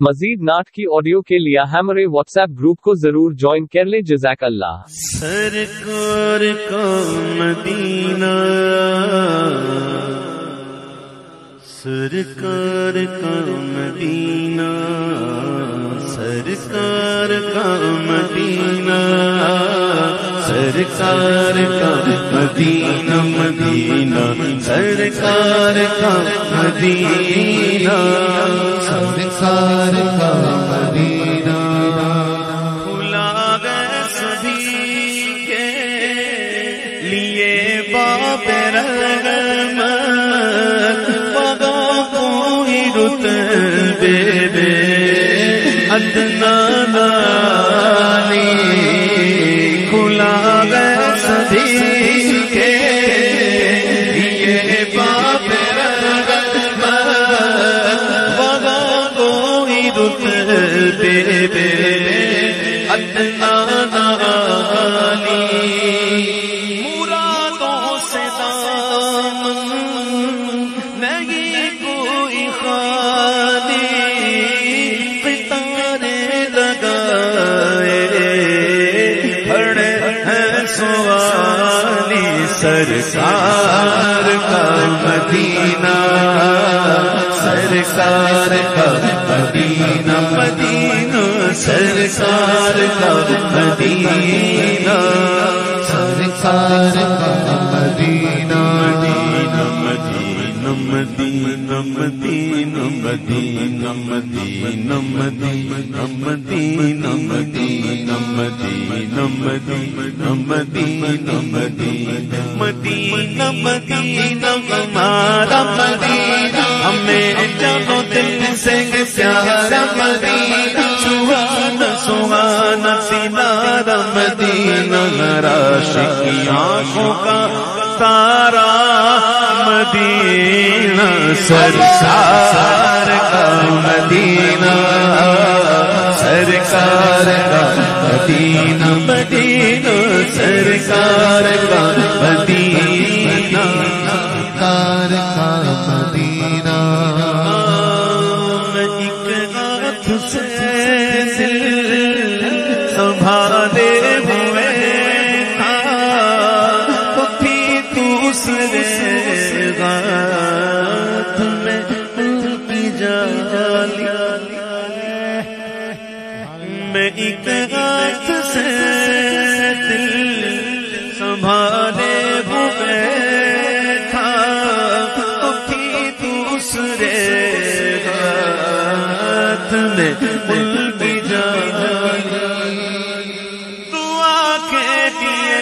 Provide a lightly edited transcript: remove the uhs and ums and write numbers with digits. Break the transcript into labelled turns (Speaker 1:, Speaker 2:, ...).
Speaker 1: مزید نعت کی آڈیو کے لیے ہمارے واٹس ایپ گروپ کو ضرور جوائن کر لیں. جزاک اللہ.
Speaker 2: سرکار کا مدینہ، سرکار کا مدینہ، سرکار کا مدینہ، سرکار کا مدینہ، مدینہ سرکار کا مدینہ، سرکار کا مدینہ. کھلا گیا سبھی کے لیے باب رحمت، بابا کوئی رتبے بے ادنا نالی. کھلا گیا سبھی کے لیے باب رحمت، بابا کوئی رتبے بے ادنا نالی. مرادوں سے دامن نہیں کوئی خالی، قطارے لگائے کھڑے ہیں سوالی. سرکار کا مدینہ، سرکار کا مدینہ، مدینہ سرکار کا مدینہ، سرکار کا مدینہ، مدینہ مدینہ مدینہ مدینہ مدینہ مدینہ مدینہ مدینہ مدینہ مدینہ مدینہ مدینہ مدینہ مدینہ ہمارا مدینہ، ہمیں جانو دل سے پیارا مدینہ. سہانا سہانا سینارا مدینہ، عاشق کی آنکھوں کا تارا مدینہ. سرکار کا مدینہ، سرکار کا مدینہ، مدینہ سرکار کا مدینہ، سرکار کا مدینہ. میں ایک ہاتھ سے دل سنبھالے ہوئے تھا، تو بھی دوسرے ہاتھ میں کی جالی. میں ایک ہاتھ سے دل سنبھالے ہوئے تھا، تو بھی دوسرے ہاتھ میں کی جالی. دعا کے لیے